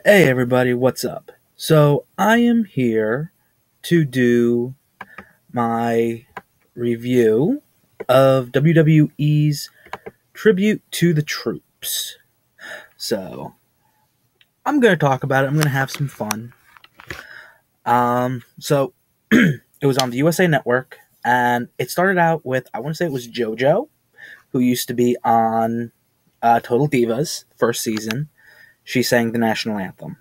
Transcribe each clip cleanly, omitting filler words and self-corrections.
Hey everybody, what's up? So I am here to do my review of WWE's Tribute to the Troops. So I'm going to talk about it. I'm going to have some fun. So it was on the USA Network, and it started out with, I want to say it was JoJo, who used to be on Total Divas, first season. She sang the national anthem.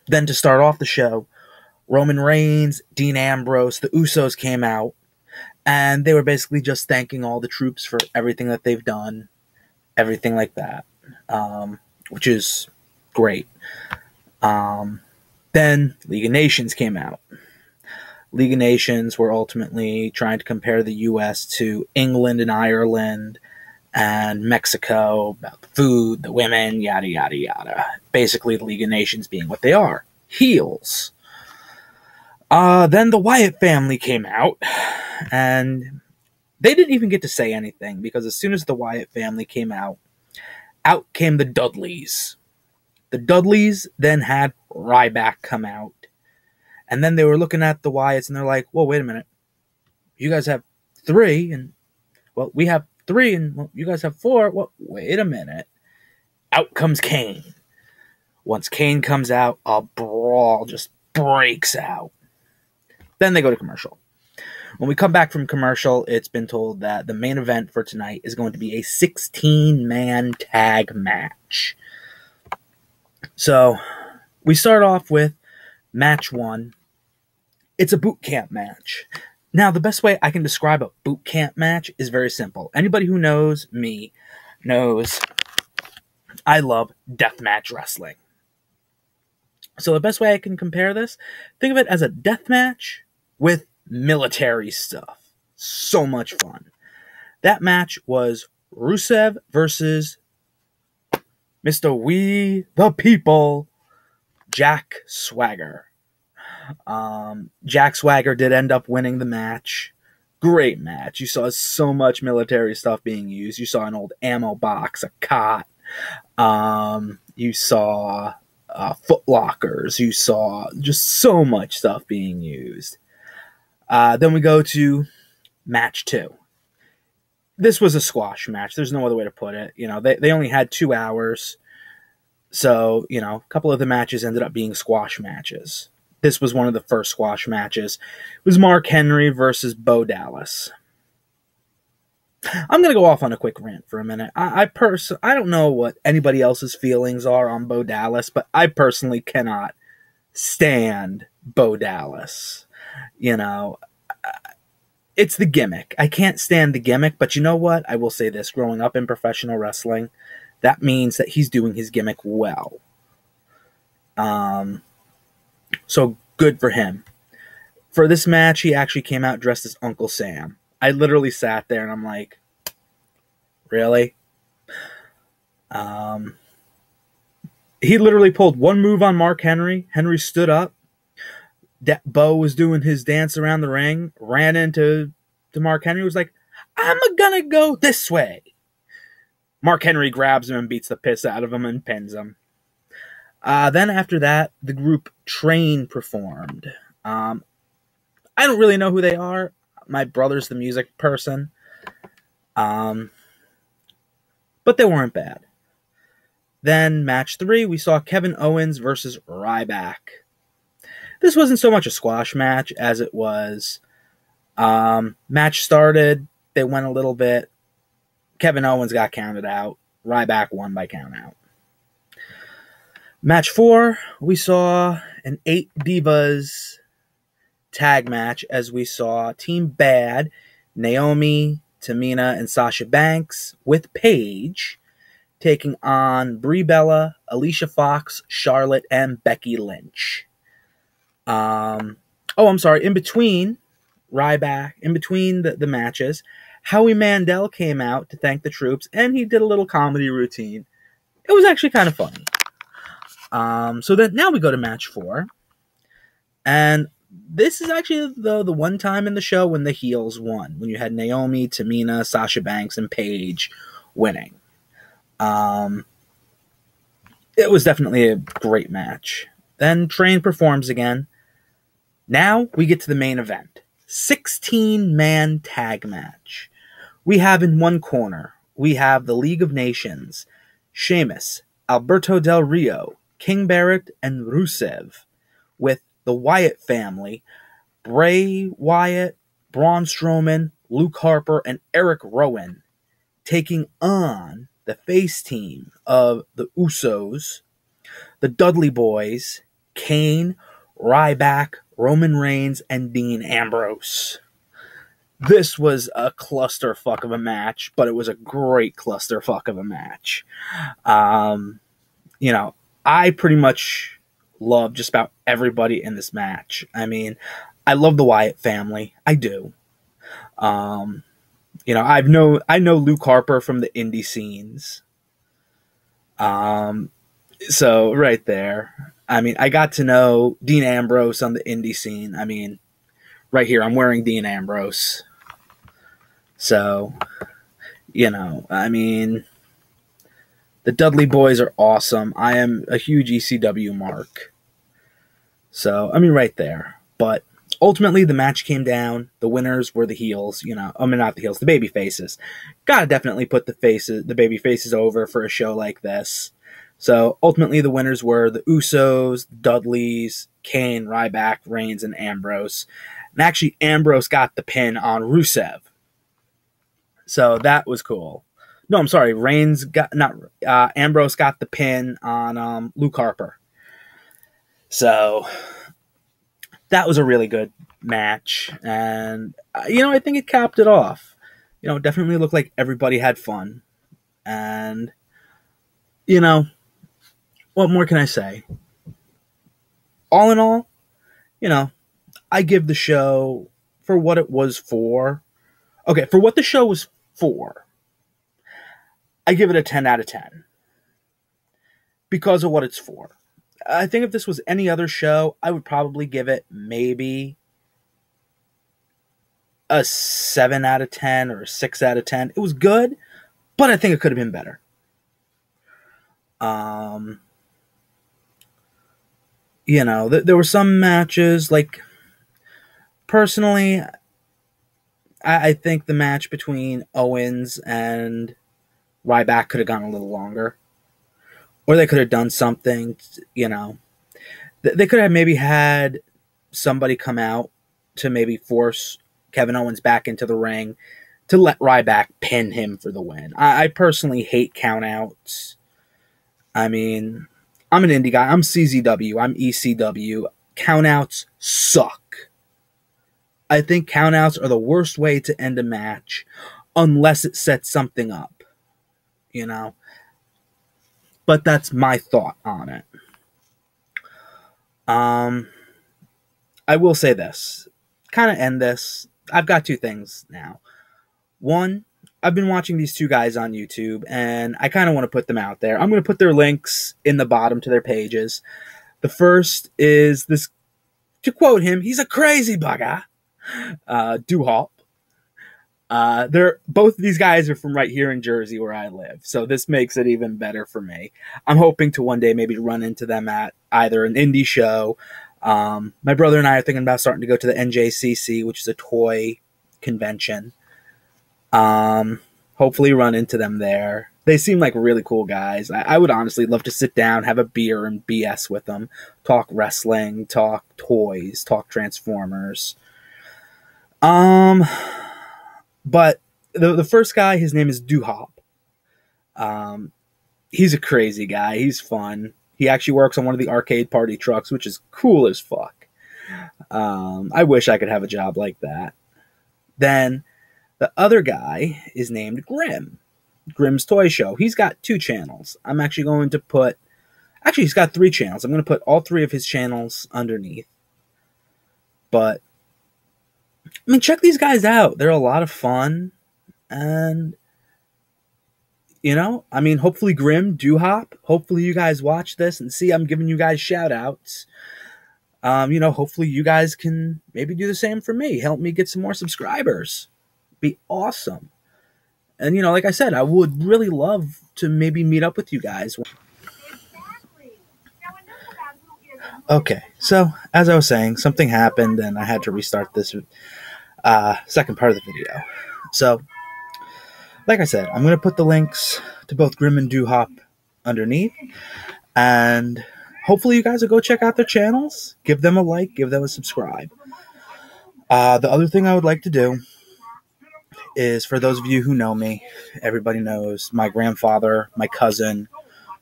Then to start off the show, Roman Reigns, Dean Ambrose, the Usos came out, and they were basically just thanking all the troops for everything that they've done, everything like that, which is great. Then League of Nations came out. League of Nations were ultimately trying to compare the U.S. to England and Ireland and Mexico about the food, the women, yada, yada, yada. Basically, the League of Nations being what they are, heels. Then the Wyatt family came out, and they didn't even get to say anything, because as soon as the Wyatt family came out came the Dudleys. The Dudleys then had Ryback come out, and then they were looking at the Wyatts, and they're like, well, wait a minute. You guys have 3, and, well, we have 3, and well, you guys have 4. Well, wait a minute. Out comes Kane. Once Kane comes out, a brawl just breaks out. Then they go to commercial. When we come back from commercial, it's been told that the main event for tonight is going to be a 16-man tag match. So, we start off with match 1. It's a boot camp match. Now, the best way I can describe a boot camp match is very simple. Anybody who knows me knows I love deathmatch wrestling. So the best way I can compare this, think of it as a death match with military stuff. So much fun. That match was Rusev versus Mr. We the People, Jack Swagger. Jack Swagger did end up winning the match. Great match. You saw so much military stuff being used. You saw an old ammo box, a cot. You saw foot lockers. You saw just so much stuff being used. Then we go to match 2. This was a squash match. There's no other way to put it. You know, they only had 2 hours. So, you know, a couple of the matches ended up being squash matches. This was one of the first squash matches. It was Mark Henry versus Bo Dallas. I'm going to go off on a quick rant for a minute. I don't know what anybody else's feelings are on Bo Dallas, but I personally cannot stand Bo Dallas. You know, it's the gimmick. I can't stand the gimmick, but you know what? I will say this. Growing up in professional wrestling, that means that he's doing his gimmick well. So good for him. For this match, he actually came out dressed as Uncle Sam. I literally sat there and I'm like, really? He literally pulled one move on Mark Henry. Henry stood up. Bo was doing his dance around the ring, ran into Mark Henry, was like, I'm gonna go this way. Mark Henry grabs him and beats the piss out of him and pins him. Then after that, the group Train performed. I don't really know who they are. My brother's the music person. But they weren't bad. Then match 3, we saw Kevin Owens versus Ryback. This wasn't so much a squash match as it was. Match started. They went a little bit. Kevin Owens got counted out. Ryback won by count out. Match 4, we saw an 8 Divas tag match as we saw Team Bad, Naomi, Tamina, and Sasha Banks with Paige taking on Brie Bella, Alicia Fox, Charlotte, and Becky Lynch. I'm sorry. In between Ryback, in between the matches, Howie Mandel came out to thank the troops, and he did a little comedy routine. It was actually kind of funny. So then now we go to match 4, and this is actually the one time in the show when the heels won, when you had Naomi, Tamina, Sasha Banks, and Paige winning. it was definitely a great match. Then Train performs again. Now we get to the main event. 16-man tag match. We have in one corner, we have the League of Nations, Sheamus, Alberto Del Rio, King Barrett, and Rusev, with the Wyatt family, Bray Wyatt, Braun Strowman, Luke Harper, and Eric Rowan, taking on the face team of the Usos, the Dudley Boys, Kane, Ryback, Roman Reigns, and Dean Ambrose. This was a clusterfuck of a match, but it was a great clusterfuck of a match. I pretty much love just about everybody in this match. I mean, I love the Wyatt family. I do. I know Luke Harper from the indie scenes. So right there. I mean, I got to know Dean Ambrose on the indie scene. I mean, right here, I'm wearing Dean Ambrose. So, I mean, the Dudley Boys are awesome. I am a huge ECW mark. So, I mean, right there. But ultimately, the match came down. The winners were the heels. Not the heels, the baby faces. Gotta definitely put the baby faces over for a show like this. So, ultimately, the winners were the Usos, Dudleys, Kane, Ryback, Reigns, and Ambrose. And actually, Ambrose got the pin on Rusev. So, that was cool. No, I'm sorry. Ambrose got the pin on Luke Harper. So, that was a really good match. And, I think it capped it off. It definitely looked like everybody had fun. And, what more can I say? All in all, I give the show for what it was for. Okay, for what the show was for, I give it a 10 out of 10. Because of what it's for. I think if this was any other show, I would probably give it maybe a 7 out of 10 or a 6 out of 10. It was good, but I think it could have been better. There were some matches, like, personally, I think the match between Owens and Ryback could have gone a little longer. Or they could have done something, They could have maybe had somebody come out to maybe force Kevin Owens back into the ring to let Ryback pin him for the win. I personally hate countouts. I mean, I'm an indie guy. I'm CZW. I'm ECW. Countouts suck. I think countouts are the worst way to end a match unless it sets something up. But that's my thought on it. I will say this. Kind of end this. I've got two things now. One, I've been watching these two guys on YouTube, and I kind of want to put them out there. I'm going to put their links in the bottom to their pages. The first is this, to quote him, he's a crazy bugger, Duhop. Both of these guys are from right here in Jersey where I live, so this makes it even better for me. I'm hoping to one day maybe run into them at either an indie show. My brother and I are thinking about starting to go to the NJCC, which is a toy convention. Hopefully run into them there. They seem like really cool guys. I would honestly love to sit down, have a beer, and BS with them. Talk wrestling, talk toys, talk Transformers. But the first guy, his name is Duhop. He's a crazy guy. He's fun. He actually works on one of the arcade party trucks, which is cool as fuck. I wish I could have a job like that. Then the other guy is named Grim. Grim's Toy Show. He's got 2 channels. I'm actually going to put... Actually, he's got 3 channels. I'm going to put all 3 of his channels underneath. But, I mean, check these guys out. They're a lot of fun. And, hopefully Grim, Duhop, hopefully you guys watch this and see I'm giving you guys shout-outs. Hopefully you guys can maybe do the same for me. Help me get some more subscribers. Be awesome. And, like I said, I would really love to maybe meet up with you guys. Okay, so as I was saying, something happened and I had to restart this second part of the video. So, like I said, I'm going to put the links to both Grim and Duhop underneath, and hopefully you guys will go check out their channels, give them a like, give them a subscribe. The other thing I would like to do is, for those of you who know me, everybody knows my grandfather, my cousin,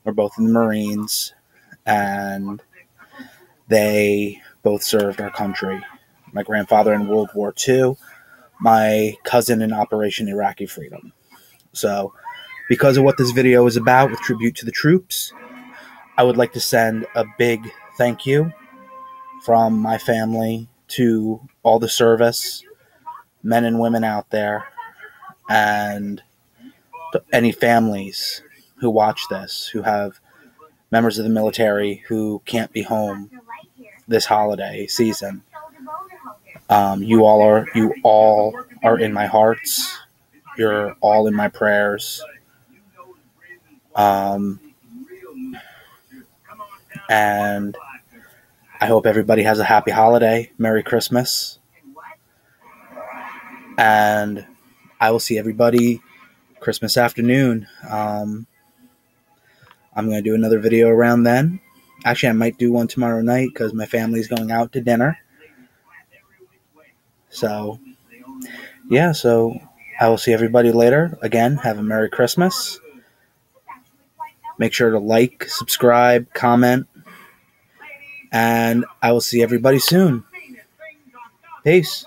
were both in the Marines, and they both served our country. My grandfather in World War II, my cousin in Operation Iraqi Freedom. So, because of what this video is about, with tribute to the troops, I would like to send a big thank you from my family to all the service men and women out there, and to any families who watch this, who have members of the military who can't be home this holiday season. You all are in my hearts. You're all in my prayers. And I hope everybody has a happy holiday. Merry Christmas. And I will see everybody Christmas afternoon. I'm going to do another video around then. Actually, I might do one tomorrow night because my family's going out to dinner. So, yeah, so I will see everybody later. Again, have a Merry Christmas. Make sure to like, subscribe, comment, and I will see everybody soon. Peace.